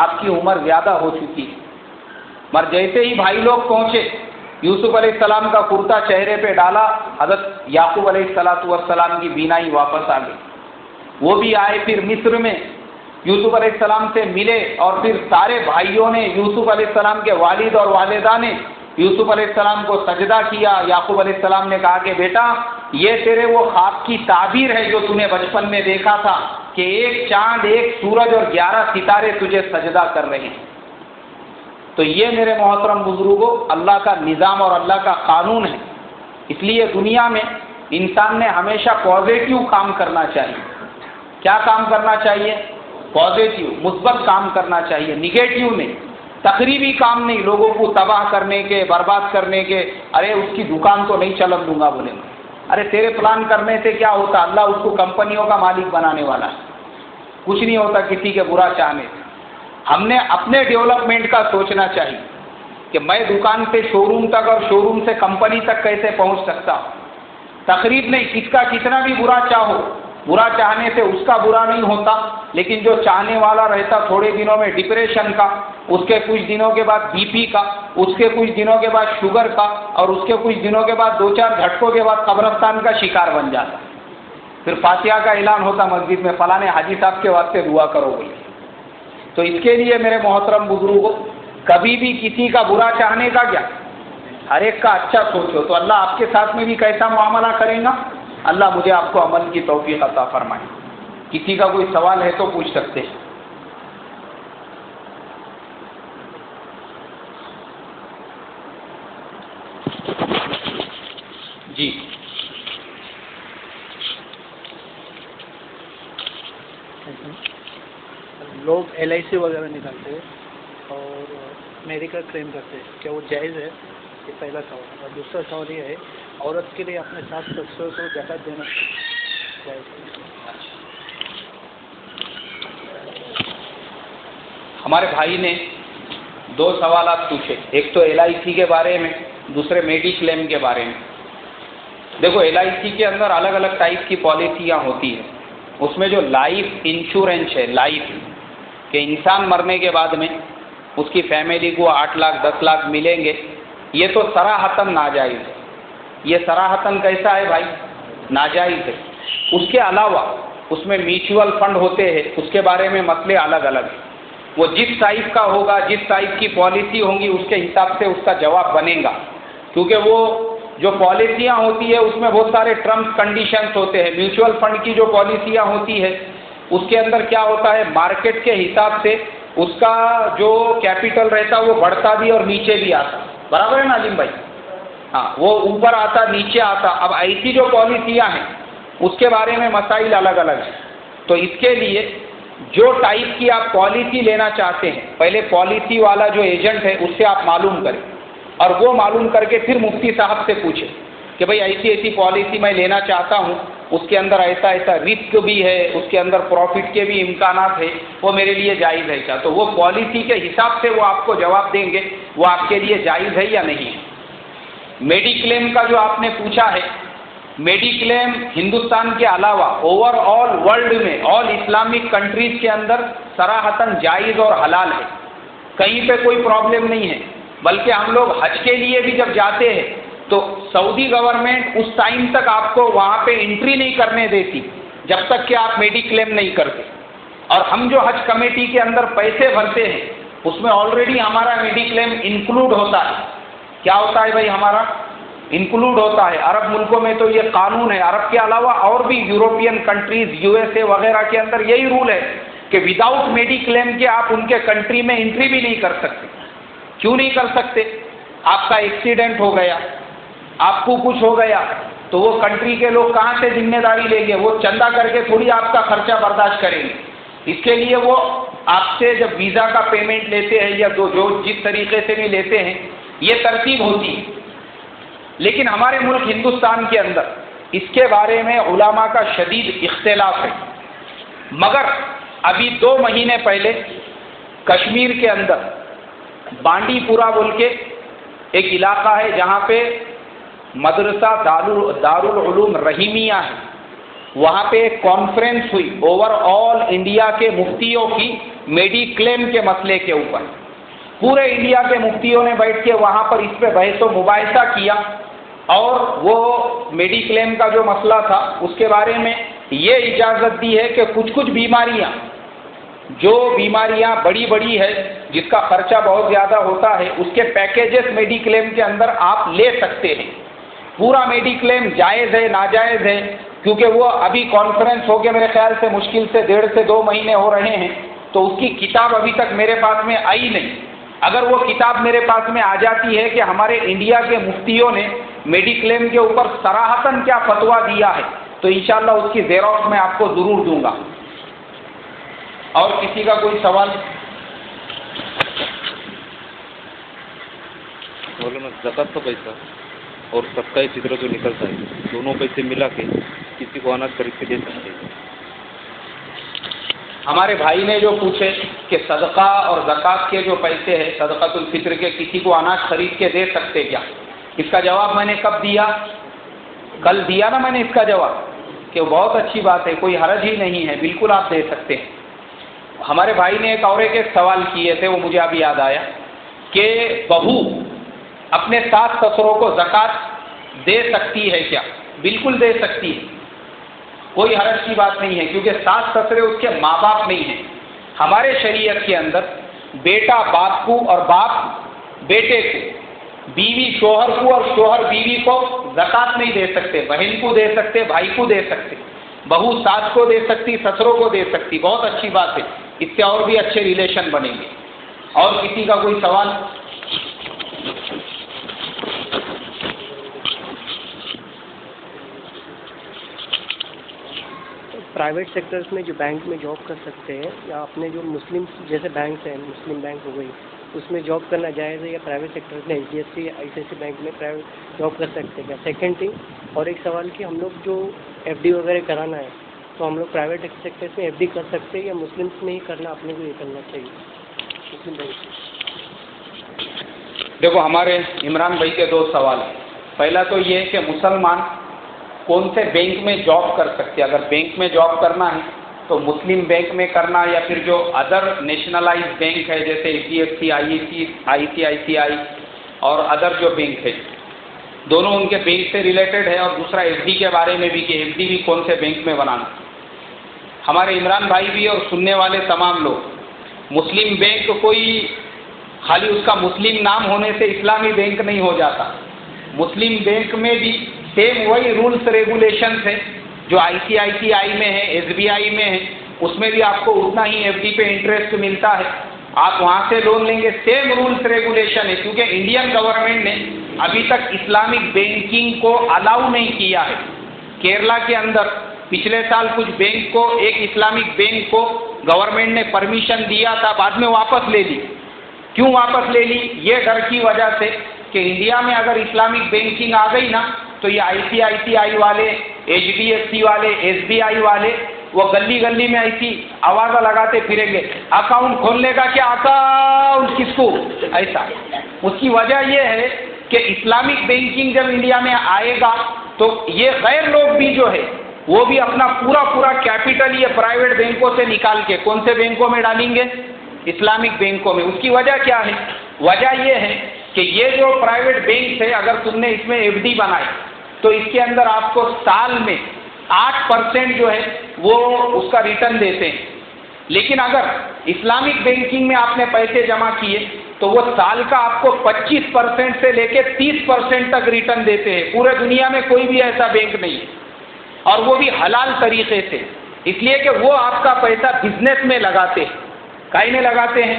آپ کی عمر زیادہ ہو چکی ہے۔ مگر جیسے ہی بھائی لوگ پہنچے، یوسف علیہ السلام کا کرتا چہرے پہ ڈالا، حضرت یعقوب علیہ السلام کی بینائی واپس آ گئی۔ وہ بھی آئے پھر مصر میں، یوسف علیہ السلام سے ملے، اور پھر سارے بھائیوں نے یوسف علیہ السلام کے والد اور والدہ نے یوسف علیہ السلام کو سجدہ کیا۔ یعقوب علیہ السلام نے کہا کہ بیٹا یہ تیرے وہ خواب کی تعبیر ہے جو تو نے بچپن میں دیکھا تھا کہ ایک چاند، ایک سورج اور 11 ستارے تجھے سجدہ کر رہے ہیں۔ تو یہ میرے محترم بزرگوں اللہ کا نظام اور اللہ کا قانون ہے۔ اس لیے دنیا میں انسان نے ہمیشہ پازیٹیو کام کرنا چاہیے۔ کیا کام کرنا چاہیے؟ پازیٹیو، مثبت کام کرنا چاہیے، نگیٹیو نہیں، تقریبی کام نہیں، لوگوں کو تباہ کرنے کے، برباد کرنے کے۔ ارے اس کی دکان تو نہیں چلن دوں گا بولے میں، ارے تیرے پلان کرنے سے کیا ہوتا؟ اللہ اس کو کمپنیوں کا مالک بنانے والا ہے، کچھ نہیں ہوتا کسی کے برا چاہنے سے۔ ہم نے اپنے ڈیولپمنٹ کا سوچنا چاہیے کہ میں دکان سے شو روم تک اور شو روم سے کمپنی تک کیسے پہنچ سکتا ہوں۔ تقریب نہیں، کس کا کتنا بھی برا چاہو، برا چاہنے سے اس کا برا نہیں ہوتا، لیکن جو چاہنے والا رہتا تھوڑے دنوں میں ڈپریشن کا، اس کے کچھ دنوں کے بعد بی پی کا، اس کے کچھ دنوں کے بعد شوگر کا، اور اس کے کچھ دنوں کے بعد 2-4 جھٹکوں کے بعد قبرستان کا شکار بن جاتا۔ پھر فاتحہ کا اعلان ہوتا مسجد میں، فلاں حاجی صاحب کے واسطے دعا کرو بولے۔ تو اس کے لیے میرے محترم بزرگوں، کبھی بھی کسی کا برا چاہنے کا کیا، ہر ایک کا اچھا سوچو تو اللہ آپ کے ساتھ میں بھی کیسا معاملہ کرے گا۔ اللہ مجھے آپ کو عمل کی توفیق عطا فرمائے۔ کسی کا کوئی سوال ہے تو پوچھ سکتے ہیں۔ جی لوگ LIC وغیرہ نکالتے ہیں اور میڈیکل کلیم کرتے ہیں، کیا وہ جائز ہے؟ یہ پہلا سوال۔ اور دوسرا سوال یہ ہے، عورت کے لیے اپنے ساتھ شخصوں کو زکوٰۃ دینا جائز ہے؟ ہمارے بھائی نے 2 سوالات پوچھے، ایک تو LIC کے بارے میں، دوسرے میڈی کلیم کے بارے میں۔ دیکھو LIC کے اندر الگ الگ ٹائپ کی پالیسیاں ہوتی ہیں۔ اس میں جو لائف انشورنس ہے، لائف کہ انسان مرنے کے بعد میں اس کی فیملی کو 8 لاکھ 10 لاکھ ملیں گے، یہ تو صراحتاً ناجائز ہے۔ یہ صراحتاً کیسا ہے بھائی؟ ناجائز ہے۔ اس کے علاوہ اس میں میوچول فنڈ ہوتے ہیں، اس کے بارے میں مسئلے الگ الگ ہیں۔ وہ جس ٹائپ کا ہوگا، جس ٹائپ کی پالیسی ہوں گی، اس کے حساب سے اس کا جواب بنے گا، کیونکہ وہ جو پالیسیاں ہوتی ہے اس میں بہت سارے ٹرمز کنڈیشنز ہوتے ہیں۔ میوچول فنڈ کی جو پالیسیاں ہوتی ہے اس کے اندر کیا ہوتا ہے، مارکیٹ کے حساب سے اس کا جو کیپٹل رہتا وہ بڑھتا بھی اور نیچے بھی آتا، برابر ہے ناظم بھائی؟ ہاں، وہ اوپر آتا نیچے آتا۔ اب ایسی جو پالیسیاں ہیں اس کے بارے میں مسائل الگ الگ ہیں۔ تو اس کے لیے جو ٹائپ کی آپ پالیسی لینا چاہتے ہیں، پہلے پالیسی والا جو ایجنٹ ہے اس سے آپ معلوم کریں، اور وہ معلوم کر کے پھر مفتی صاحب سے پوچھیں کہ بھئی ایسی ایسی پالیسی میں لینا چاہتا ہوں، اس کے اندر ایسا ایسا رسک بھی ہے، اس کے اندر پروفٹ کے بھی امکانات ہیں، وہ میرے لیے جائز ہے کیا؟ تو وہ پالیسی کے حساب سے وہ آپ کو جواب دیں گے وہ آپ کے لیے جائز ہے یا نہیں ہے۔ میڈی کلیم کا جو آپ نے پوچھا ہے، میڈی کلیم ہندوستان کے علاوہ اوور آل ورلڈ میں آل اسلامک کنٹریز کے اندر صراحتاً جائز اور حلال ہے، کہیں پہ کوئی پرابلم نہیں ہے۔ بلکہ ہم لوگ حج کے لیے بھی جب جاتے ہیں تو سعودی گورنمنٹ اس ٹائم تک آپ کو وہاں پہ انٹری نہیں کرنے دیتی جب تک کہ آپ میڈی کلیم نہیں کرتے، اور ہم جو حج کمیٹی کے اندر پیسے بھرتے ہیں اس میں آلریڈی ہمارا میڈی کلیم انکلوڈ ہوتا ہے۔ کیا ہوتا ہے بھائی؟ ہمارا انکلوڈ ہوتا ہے۔ عرب ملکوں میں تو یہ قانون ہے، عرب کے علاوہ اور بھی یوروپین کنٹریز USA وغیرہ کے اندر یہی رول ہے کہ وداؤٹ میڈی کلیم کے آپ ان کے کنٹری میں انٹری بھی نہیں کر سکتے۔ کیوں نہیں کر سکتے؟ آپ کا ایکسیڈنٹ ہو گیا، آپ کو کچھ ہو گیا تو وہ کنٹری کے لوگ کہاں سے ذمہ داری لیں گے؟ وہ چندہ کر کے تھوڑی آپ کا خرچہ برداشت کریں گے۔ اس کے لیے وہ آپ سے جب ویزا کا پیمنٹ لیتے ہیں یا جو جس طریقے سے بھی لیتے ہیں یہ ترتیب ہوتی ہے۔ لیکن ہمارے ملک ہندوستان کے اندر اس کے بارے میں علماء کا شدید اختلاف ہے، مگر ابھی 2 مہینے پہلے کشمیر کے اندر بانڈی پورہ بول کے ایک علاقہ ہے جہاں پہ مدرسہ دارالعلوم رحیمیہ ہے، وہاں پہ ایک کانفرنس ہوئی اوور آل انڈیا کے مفتیوں کی میڈی کلیم کے مسئلے کے اوپر۔ پورے انڈیا کے مفتیوں نے بیٹھ کے وہاں پر اس پہ بحث و مباحثہ کیا، اور وہ میڈی کلیم کا جو مسئلہ تھا اس کے بارے میں یہ اجازت دی ہے کہ کچھ بیماریاں، جو بیماریاں بڑی بڑی ہے جس کا خرچہ بہت زیادہ ہوتا ہے، اس کے پیکیجز میڈی کلیم کے اندر آپ لے سکتے ہیں۔ پورا میڈی کلیم جائز ہے ناجائز ہے، کیونکہ وہ ابھی کانفرنس ہو کے میرے خیال سے مشکل سے 1.5 سے 2 مہینے ہو رہے ہیں، تو اس کی کتاب ابھی تک میرے پاس میں آئی نہیں۔ اگر وہ کتاب میرے پاس میں آ جاتی ہے کہ ہمارے انڈیا کے مفتیوں نے میڈی کلیم کے اوپر صراحتاً کیا فتویٰ دیا ہے، تو انشاءاللہ اس کی زیروکس میں آپ کو ضرور دوں گا۔ اور کسی کا کوئی سوال؟ مولانا زکوٰۃ کا پیسہ اور صدقہ فطر جو نکلتا ہے دونوں پیسے ملا کے کسی کو اناج خرید کے دے سکتے ہیں؟ ہمارے بھائی نے جو پوچھے کہ صدقہ اور زکوٰۃ کے جو پیسے ہیں صدقۃ الفطر کے کسی کو اناج خرید کے دے سکتے کیا؟ اس کا جواب میں نے کب دیا؟ کل دیا نا میں نے اس کا جواب کہ بہت اچھی بات ہے، کوئی حرج ہی نہیں ہے، بالکل آپ دے سکتے ہیں۔ ہمارے بھائی نے ایک اور ایک سوال کیے تھے، وہ مجھے ابھی یاد آیا کہ بہو اپنے ساس سسروں کو زکوٰۃ دے سکتی ہے کیا؟ بالکل دے سکتی ہے، کوئی حرج کی بات نہیں ہے، کیونکہ ساس سسرے اس کے ماں باپ نہیں ہیں۔ ہمارے شریعت کے اندر بیٹا باپ کو اور باپ بیٹے کو، بیوی شوہر کو اور شوہر بیوی کو زکوٰۃ نہیں دے سکتے، بہن کو دے سکتے، بھائی کو دے سکتے، بہو ساس کو دے سکتی، سسروں کو دے سکتی، بہت اچھی بات ہے، اس سے اور بھی اچھے ریلیشن بنیں گے۔ اور کسی کا کوئی سوال؟ پرائیویٹ سیکٹرز میں جو بینک میں جاب کر سکتے ہیں، یا اپنے جو مسلم جیسے بینکس ہیں، مسلم بینک ہو گئی، اس میں جاب کرنا جائز ہے، یا پرائیویٹ سیکٹرز میں HDFC یا ICICI بینک میں پرائیویٹ جاب کر سکتے ہیں کیا؟ سیکنڈ تھنگ، اور ایک سوال کہ ہم لوگ جو FD وغیرہ کرانا ہے تو ہم لوگ پرائیویٹ سیکٹرز میں FD کر سکتے ہیں، یا مسلمس میں ہی کرنا اپنے کو یہ کرنا چاہیے مسلم بینک؟ دیکھو، ہمارے عمران بھائی کے 2 سوال ہیں۔ پہلا تو یہ ہے کہ مسلمان کون سے بینک میں جاب کر سکتے ہیں؟ اگر بینک میں جاب کرنا ہے تو مسلم بینک میں کرنا، یا پھر جو ادر نیشنلائز بینک ہے جیسے HDFC، ICICI اور ادر جو بینک ہے، دونوں ان کے بینک سے ریلیٹڈ ہے۔ اور دوسرا FD کے بارے میں بھی کہ FD بھی کون سے بینک میں بنانا۔ ہمارے عمران بھائی بھی اور سننے والے تمام لوگ، مسلم بینک کوئی خالی اس کا مسلم نام ہونے سے اسلامی بینک نہیں ہو جاتا۔ مسلم بینک میں بھی سیم وہی رولس ریگولیشنس ہیں جو ICICI میں ہے، SBI میں ہے، اس میں بھی آپ کو اتنا ہی FD پہ انٹرسٹ ملتا ہے، آپ وہاں سے لون لیں گے، سیم رولس ریگولیشن ہے، کیونکہ انڈین گورنمنٹ نے ابھی تک اسلامک بینکنگ کو الاؤ نہیں کیا ہے۔ کیرلا کے اندر پچھلے سال کچھ بینک کو، ایک اسلامک بینک کو گورنمنٹ نے پرمیشن دیا تھا، بعد میں واپس لے لی۔ کیوں واپس لے لی؟ یہ ڈر کی وجہ سے کہ انڈیا میں اگر اسلامک بینکنگ آ گئی نا تو یہ ICICI والے، HDFC والے، SBI والے وہ گلی گلی میں ایسی آوازیں لگاتے پھریں گے، اکاؤنٹ کھولنے کا کیا، اکاؤنٹ کس کو، ایسا۔ اس کی وجہ یہ ہے کہ اسلامک بینکنگ جب انڈیا میں آئے گا تو یہ غیر لوگ بھی جو ہے وہ بھی اپنا پورا کیپٹل یہ پرائیویٹ بینکوں سے نکال کے کون سے بینکوں میں ڈالیں گے؟ اسلامک بینکوں میں۔ اس کی وجہ کیا ہے؟ وجہ یہ ہے کہ یہ جو پرائیویٹ بینک ہے، اگر تم نے اس میں FD بنائی تو اس کے اندر آپ کو سال میں 8% جو ہے وہ اس کا ریٹرن دیتے ہیں، لیکن اگر اسلامک بینکنگ میں آپ نے پیسے جمع کیے تو وہ سال کا آپ کو 25% سے لے کے 30% تک ریٹرن دیتے ہیں۔ پورے دنیا میں کوئی بھی ایسا بینک نہیں ہے، اور وہ بھی حلال طریقے سے، اس لیے کہ وہ آپ کا پیسہ بزنس میں لگاتے ہیں، کائی میں لگاتے ہیں۔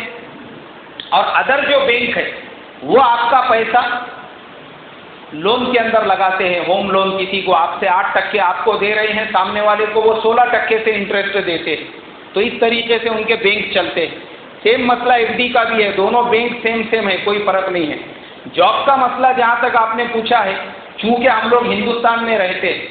اور ادر جو بینک ہے وہ آپ کا پیسہ لون کے اندر لگاتے ہیں، ہوم لون کسی کو آپ سے 8% آپ کو دے رہے ہیں، سامنے والے کو وہ 16% سے انٹرسٹ دیتے ہیں، تو اس طریقے سے ان کے بینک چلتے ہیں۔ سیم مسئلہ FD کا بھی ہے، دونوں بینک سیم ہے، کوئی فرق نہیں ہے۔ جاب کا مسئلہ جہاں تک آپ نے پوچھا ہے، چونکہ ہم لوگ ہندوستان میں رہتے ہیں،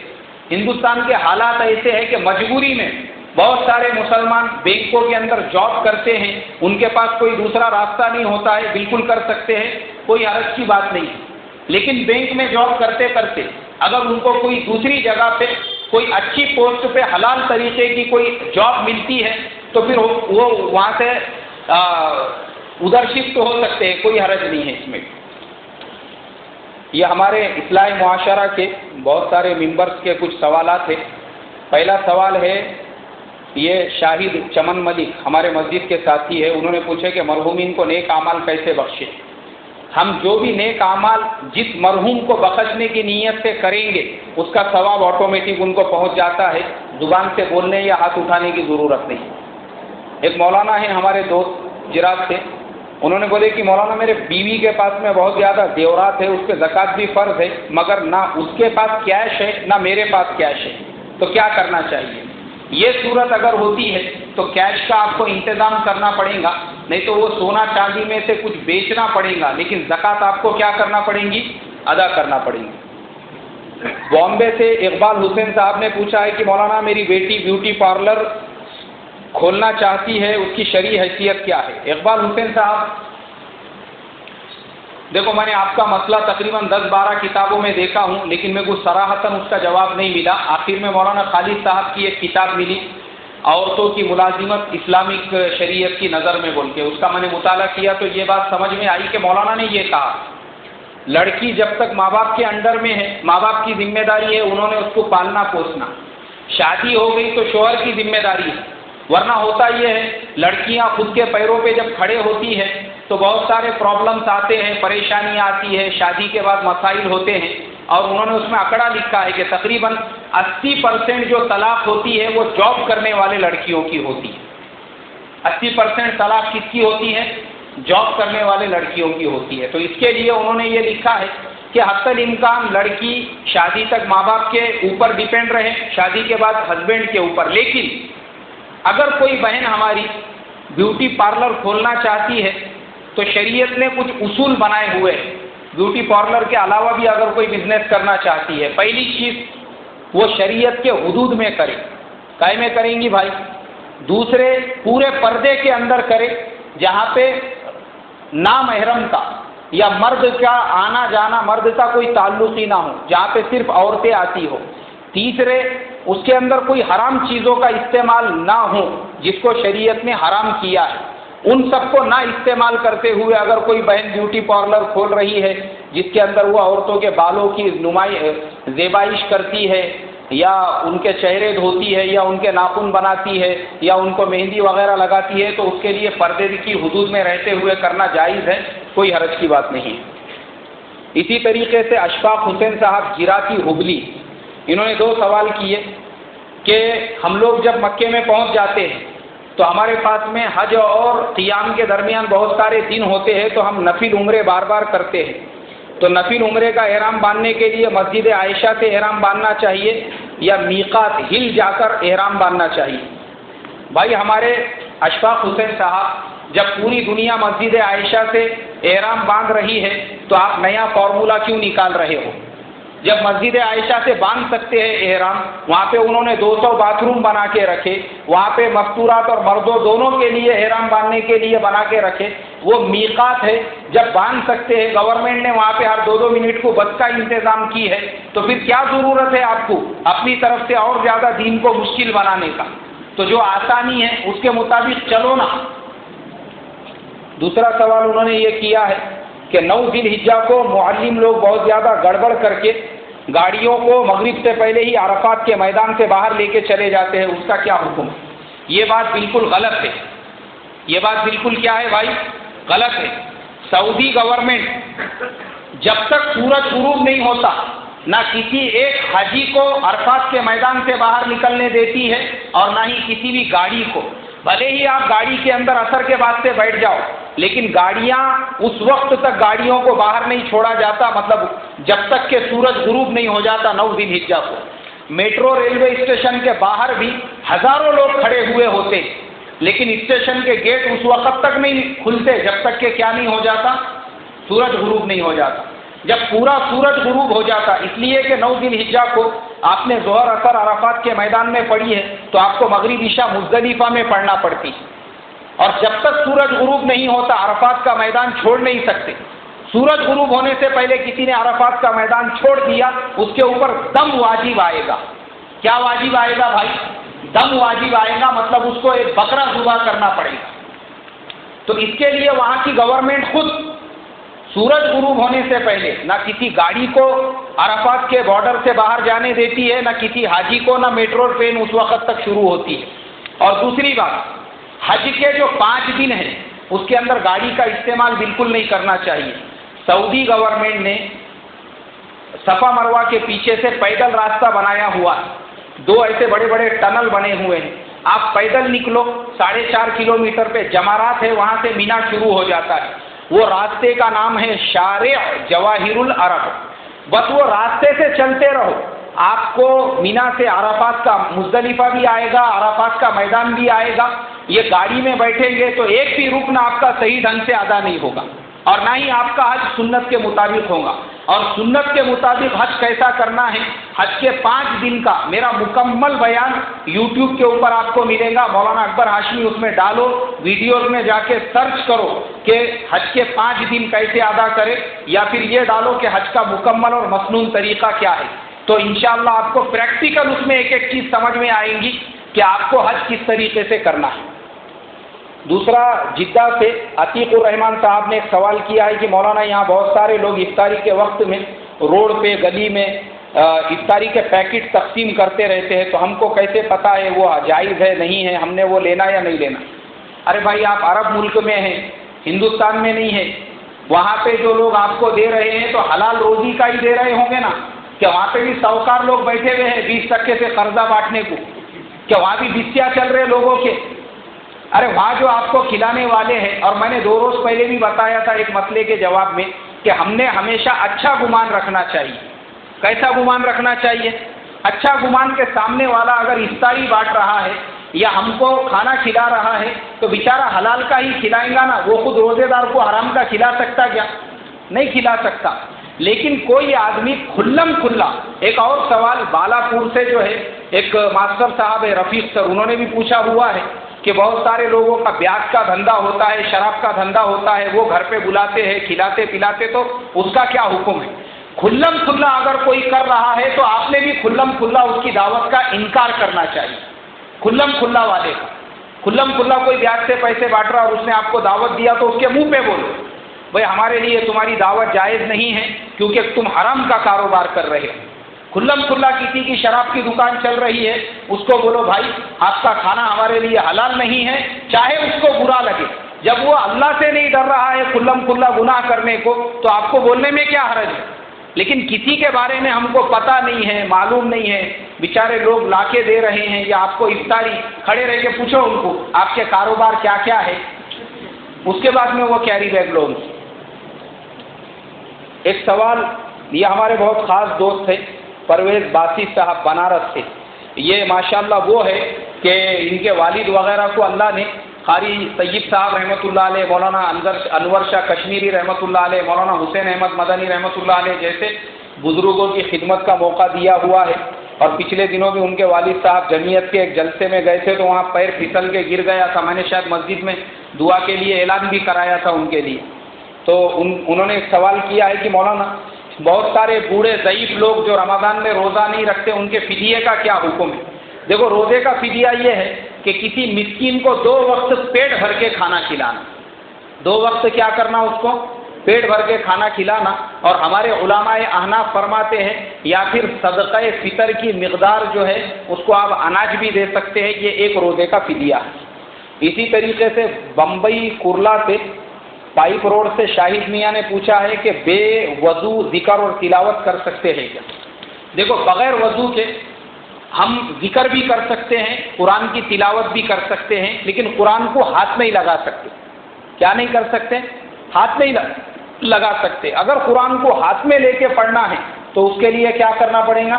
ہندوستان کے حالات ایسے ہیں کہ مجبوری میں بہت سارے مسلمان بینکوں کے اندر جاب کرتے ہیں، ان کے پاس کوئی دوسرا راستہ نہیں ہوتا ہے، بالکل کر سکتے ہیں، کوئی حرج کی بات نہیں ہے۔ لیکن بینک میں جاب کرتے کرتے اگر ان کو کوئی دوسری جگہ پہ کوئی اچھی پوسٹ پہ حلال طریقے کی کوئی جاب ملتی ہے تو پھر وہ وہاں سے ادھر شفٹ ہو سکتے ہیں، کوئی حرج نہیں ہے اس میں۔ یہ ہمارے اصلاح معاشرہ کے بہت سارے ممبرس کے کچھ سوالات ہیں۔ پہلا سوال ہے، یہ شاہد چمن ملک ہمارے مسجد کے ساتھی ہے، انہوں نے پوچھے کہ مرحومین کو نیک اعمال کیسے بخشے؟ ہم جو بھی نیک اعمال جس مرحوم کو بخشنے کی نیت سے کریں گے اس کا ثواب آٹومیٹک ان کو پہنچ جاتا ہے، زبان سے بولنے یا ہاتھ اٹھانے کی ضرورت نہیں۔ ایک مولانا ہے ہمارے دوست جرات سے، انہوں نے بولے کہ مولانا میرے بیوی کے پاس میں بہت زیادہ زیورات ہے، اس پہ زکوٰۃ بھی فرض ہے، مگر نہ اس کے پاس کیش ہے نہ میرے پاس کیش ہے، تو کیا کرنا چاہیے؟ یہ صورت اگر ہوتی ہے تو کیش کا آپ کو انتظام کرنا پڑے گا، نہیں تو وہ سونا چاندی میں سے کچھ بیچنا پڑے گا، لیکن زکوٰۃ آپ کو کیا کرنا پڑے گی؟ ادا کرنا پڑے گی۔ بامبے سے اقبال حسین صاحب نے پوچھا ہے کہ مولانا میری بیٹی بیوٹی پارلر کھولنا چاہتی ہے، اس کی شرعی حیثیت کیا ہے؟ اقبال حسین صاحب، دیکھو میں نے آپ کا مسئلہ تقریباً 10-12 کتابوں میں دیکھا ہوں، لیکن میرے کو صراحتاً اس کا جواب نہیں ملا۔ آخر میں مولانا خالد صاحب کی ایک کتاب ملی، عورتوں کی ملازمت اسلامک شریعت کی نظر میں بول کے، اس کا میں نے مطالعہ کیا تو یہ بات سمجھ میں آئی کہ مولانا نے یہ کہا لڑکی جب تک ماں باپ کے انڈر میں ہے، ماں باپ کی ذمہ داری ہے، انہوں نے اس کو پالنا پوسنا، شادی ہو گئی تو شوہر کی ذمہ داری ہے۔ ورنہ ہوتا یہ ہے لڑکیاں خود کے پیروں پہ جب کھڑے ہوتی ہیں تو بہت سارے پرابلمس آتے ہیں، پریشانیاں آتی ہے، شادی کے بعد مسائل ہوتے ہیں، اور انہوں نے اس میں آنکڑا لکھا ہے کہ تقریباً 80% جو طلاق ہوتی ہے وہ جاب کرنے والے لڑکیوں کی ہوتی ہے۔ 80% طلاق کس کی ہوتی ہے؟ جاب کرنے والے لڑکیوں کی ہوتی ہے۔ تو اس کے لیے انہوں نے یہ لکھا ہے کہ حتی الامکان لڑکی شادی تک ماں باپ کے اوپر ڈیپینڈ رہے، شادی کے بعد ہسبینڈ کے اوپر، لیکن اگر کوئی بہن ہماری بیوٹی پارلر کھولنا چاہتی ہے تو شریعت نے کچھ اصول بنائے ہوئے ہیں۔ بیوٹی پارلر کے علاوہ بھی اگر کوئی بزنس کرنا چاہتی ہے، پہلی چیز وہ شریعت کے حدود میں کرے، کائے میں کریں گی بھائی؟ دوسرے پورے پردے کے اندر کرے، جہاں پہ نامحرم کا یا مرد کا آنا جانا، مرد کا کوئی تعلق ہی نہ ہو، جہاں پہ صرف عورتیں آتی ہو۔ تیسرے اس کے اندر کوئی حرام چیزوں کا استعمال نہ ہو جس کو شریعت نے حرام کیا ہے، ان سب کو نہ استعمال کرتے ہوئے اگر کوئی بہن بیوٹی پارلر کھول رہی ہے جس کے اندر وہ عورتوں کے بالوں کی زیبائش کرتی ہے، یا ان کے چہرے دھوتی ہے، یا ان کے ناخن بناتی ہے، یا ان کو مہندی وغیرہ لگاتی ہے، تو اس کے لیے پردے کی حدود میں رہتے ہوئے کرنا جائز ہے، کوئی حرج کی بات نہیں ہے۔ اسی طریقے سے اشفاق حسین صاحب جراتی ہبلی، انہوں نے 2 سوال کیے کہ ہم لوگ جب مکے میں پہنچ جاتے ہیں تو ہمارے پاس میں حج اور قیام کے درمیان بہت سارے دن ہوتے ہیں، تو ہم نفل عمرے بار بار کرتے ہیں، تو نفل عمرے کا احرام باندھنے کے لیے مسجد عائشہ سے احرام باندھنا چاہیے یا میقات ہل جا کر احرام باندھنا چاہیے؟ بھائی ہمارے اشفاق حسین صاحب جب پوری دنیا مسجد عائشہ سے احرام باندھ رہی ہے تو آپ نیا فارمولہ کیوں نکال رہے ہو؟ جب مسجد عائشہ سے باندھ سکتے ہیں احرام، وہاں پہ انہوں نے 200 باتھ روم بنا کے رکھے، وہاں پہ مستورات اور مردوں دونوں کے لیے احرام باندھنے کے لیے بنا کے رکھے، وہ میقات ہے، جب باندھ سکتے ہیں، گورنمنٹ نے وہاں پہ ہر 2 منٹ کو بس کا انتظام کی ہے، تو پھر کیا ضرورت ہے آپ کو اپنی طرف سے اور زیادہ دین کو مشکل بنانے کا؟ تو جو آسانی ہے اس کے مطابق چلو نا۔ دوسرا سوال انہوں نے یہ کیا ہے کہ 9 ذی الحجہ کو معلم لوگ بہت زیادہ گڑبڑ کر کے گاڑیوں کو مغرب سے پہلے ہی عرفات کے میدان سے باہر لے کے چلے جاتے ہیں، اس کا کیا حکم ہے؟ یہ بات بالکل غلط ہے، یہ بات بالکل کیا ہے بھائی؟ غلط ہے۔ سعودی گورنمنٹ جب تک سورج غروب نہیں ہوتا نہ کسی ایک حاجی کو عرفات کے میدان سے باہر نکلنے دیتی ہے، اور نہ ہی کسی بھی گاڑی کو، بھلے ہی آپ گاڑی کے اندر عصر کے بعد سے بیٹھ جاؤ، لیکن گاڑیاں اس وقت تک گاڑیوں کو باہر نہیں چھوڑا جاتا، مطلب جب تک کہ سورج غروب نہیں ہو جاتا 9 ذی الحجہ کو۔ میٹرو ریلوے اسٹیشن کے باہر بھی ہزاروں لوگ کھڑے ہوئے ہوتے، لیکن اسٹیشن کے گیٹ اس وقت تک نہیں کھلتے جب تک کہ کیا نہیں ہو جاتا؟ سورج غروب نہیں ہو جاتا۔ جب پورا سورج غروب ہو جاتا، اس لیے کہ 9 ذی الحجہ کو آپ نے ظہر اثر عرفات کے میدان میں پڑھی ہے تو آپ کو مغرب عشاء مزدلفہ میں پڑھنا پڑتی، اور جب تک سورج غروب نہیں ہوتا عرفات کا میدان چھوڑ نہیں سکتے۔ سورج غروب ہونے سے پہلے کسی نے عرفات کا میدان چھوڑ دیا، اس کے اوپر دم واجب آئے گا۔ کیا واجب آئے گا بھائی؟ دم واجب آئے گا، مطلب اس کو ایک بکرا ذبح کرنا پڑے گا۔ تو اس کے لیے وہاں کی گورنمنٹ خود سورج غروب ہونے سے پہلے نہ کسی گاڑی کو عرفات کے بارڈر سے باہر جانے دیتی ہے، نہ کسی حاجی کو، نہ میٹرو ٹرین اس وقت تک شروع ہوتی ہے۔ اور دوسری بات، حج کے جو 5 دن ہیں اس کے اندر گاڑی کا استعمال بالکل نہیں کرنا چاہیے۔ سعودی گورنمنٹ نے صفا مروہ کے پیچھے سے پیدل راستہ بنایا ہوا ہے، 2 ایسے بڑے بڑے ٹنل بنے ہوئے ہیں، آپ پیدل نکلو 4.5 کلومیٹر پہ جمرات ہے، وہاں سے مینا شروع ہو جاتا ہے، وہ راستے کا نام ہے شارع جواہر العرب، بس وہ راستے سے چلتے رہو، آپ کو مینا سے عرفات کا مزدلفہ بھی آئے گا، عرفات کا میدان بھی آئے گا۔ یہ گاڑی میں بیٹھیں گے تو ایک بھی رکن آپ کا صحیح ڈھنگ سے ادا نہیں ہوگا، اور نہ ہی آپ کا حج سنت کے مطابق ہوگا. اور سنت کے مطابق حج کیسا کرنا ہے، حج کے 5 دن کا میرا مکمل بیان یوٹیوب کے اوپر آپ کو ملے گا. مولانا اکبر ہاشمی اس میں ڈالو، ویڈیوز میں جا کے سرچ کرو کہ حج کے 5 دن کیسے ادا کرے، یا پھر یہ ڈالو کہ حج کا مکمل اور مسنون طریقہ کیا ہے. تو انشاءاللہ آپ کو پریکٹیکل اس میں ایک ایک چیز سمجھ میں آئیں گی کہ آپ کو حج کس طریقے سے کرنا ہے. دوسرا، جدہ سے عتیق الرحمان صاحب نے ایک سوال کیا ہے کہ مولانا یہاں بہت سارے لوگ افطاری کے وقت میں روڈ پہ گلی میں افطاری کے پیکٹ تقسیم کرتے رہتے ہیں، تو ہم کو کیسے پتہ ہے وہ جائز ہے نہیں ہے، ہم نے وہ لینا یا نہیں لینا؟ ارے بھائی، آپ عرب ملک میں ہیں، ہندوستان میں نہیں ہے. وہاں پہ جو لوگ آپ کو دے رہے ہیں تو حلال روزی کا ہی دے رہے ہوں گے نا. کہ وہاں پہ بھی ساہوکار لوگ بیٹھے ہوئے ہیں 20% سے قرضہ بانٹنے کو؟ کہ وہاں بھی بسیاں چل رہے لوگوں کے؟ ارے وہاں جو آپ کو کھلانے والے ہیں، اور میں نے 2 روز پہلے بھی بتایا تھا ایک مسئلے کے جواب میں کہ ہم نے ہمیشہ اچھا گمان رکھنا چاہیے. کیسا گمان رکھنا چاہیے؟ اچھا گمان کے سامنے والا اگر افطاری بانٹ رہا ہے یا ہم کو کھانا کھلا رہا ہے تو بیچارہ حلال کا ہی کھلائیں گا نا. وہ خود روزے دار کو حرام کا کھلا سکتا کیا؟ نہیں کھلا سکتا. لیکن کوئی آدمی کھلم کھلا. ایک اور سوال بالا پور سے جو ہے ایک ماسٹر صاحب ہے رفیق سر، انہوں نے بھی پوچھا ہوا ہے کہ بہت سارے لوگوں کا بیاج کا دھندا ہوتا ہے، شراب کا دھندا ہوتا ہے، وہ گھر پہ بلاتے ہیں کھلاتے پلاتے، تو اس کا کیا حکم ہے؟ کھلم کھلا اگر کوئی کر رہا ہے تو آپ نے بھی کھلم کھلا اس کی دعوت کا انکار کرنا چاہیے. کھلم کھلا والے کا، کھلم کھلا کوئی بیاج سے پیسے بانٹ رہا اور اس نے آپ کو دعوت دیا تو اس کے منہ پہ بولو بھائی ہمارے لیے تمہاری دعوت جائز نہیں ہے کیونکہ تم حرام کا کاروبار کر رہے ہو. کھلم کھلا کسی کی شراب کی دکان چل رہی ہے، اس کو بولو بھائی آپ کا کھانا ہمارے لیے حلال نہیں ہے، چاہے اس کو برا لگے. جب وہ اللہ سے نہیں ڈر رہا ہے کھلم کھلا گناہ کرنے کو تو آپ کو بولنے میں کیا حرج ہے؟ لیکن کسی کے بارے میں ہم کو پتہ نہیں ہے، معلوم نہیں ہے، بیچارے لوگ لا کے دے رہے ہیں، یا آپ کو افطاری کھڑے رہ کے پوچھو ان کو آپ کے کاروبار کیا کیا ہے، اس کے بعد میں وہ کیری بیگ لوگ. ایک سوال، یہ ہمارے بہت خاص دوست تھے پرویز باسی صاحب بنارس سے. یہ ماشاءاللہ وہ ہے کہ ان کے والد وغیرہ کو اللہ نے قاری طیب صاحب رحمۃ اللہ علیہ، مولانا انور شاہ کشمیری رحمۃ اللہ علیہ، مولانا حسین احمد مدنی رحمۃ اللہ علیہ جیسے بزرگوں کی خدمت کا موقع دیا ہوا ہے. اور پچھلے دنوں بھی ان کے والد صاحب جمعیت کے ایک جلسے میں گئے تھے تو وہاں پیر پھسل کے گر گیا تھا. میں نے شاید مسجد میں دعا کے لیے اعلان بھی کرایا تھا ان کے لیے. تو انہوں نے ایک سوال کیا ہے کہ مولانا بہت سارے بوڑھے ضعیف لوگ جو رمضان میں روزہ نہیں رکھتے ان کے فدیے کا کیا حکم ہے؟ دیکھو روزے کا فدیہ یہ ہے کہ کسی مسکین کو 2 وقت پیٹ بھر کے کھانا کھلانا. 2 وقت کیا کرنا؟ اس کو پیٹ بھر کے کھانا کھلانا. اور ہمارے علماء احناف فرماتے ہیں یا پھر صدقہ فطر کی مقدار جو ہے اس کو آپ اناج بھی دے سکتے ہیں، یہ ایک روزے کا فدیہ ہے. اسی طریقے سے بمبئی کرلا سے پائپ روڈ سے شاہد میاں نے پوچھا ہے کہ بے وضو ذکر اور تلاوت کر سکتے ہیں کیا؟ دیکھو بغیر وضو کے ہم ذکر بھی کر سکتے ہیں، قرآن کی تلاوت بھی کر سکتے ہیں، لیکن قرآن کو ہاتھ نہیں لگا سکتے. کیا نہیں کر سکتے؟ ہاتھ نہیں لگا سکتے. اگر قرآن کو ہاتھ میں لے کے پڑھنا ہے تو اس کے لیے کیا کرنا پڑے گا؟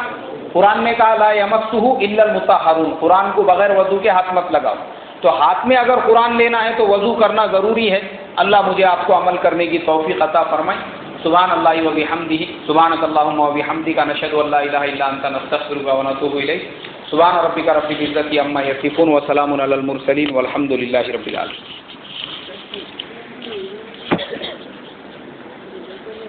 قرآن نے کہا لا یمسہ الا المطہرون، قرآن کو بغیر وضو کے ہاتھ مت لگاؤ. تو ہاتھ میں اگر قرآن لینا ہے تو وضو کرنا ضروری ہے. اللہ مجھے آپ کو عمل کرنے کی توفیق عطا فرمائے. سبحان اللہ و بحمدہ، سبحانک اللہم و بحمدک، نشہد ان لا الہ الا انت، نستغفرک و نتوب الیک. سبحان ربک رب العزۃ عما یصفون و سلام علی المرسلین والحمد للہ رب العالمین.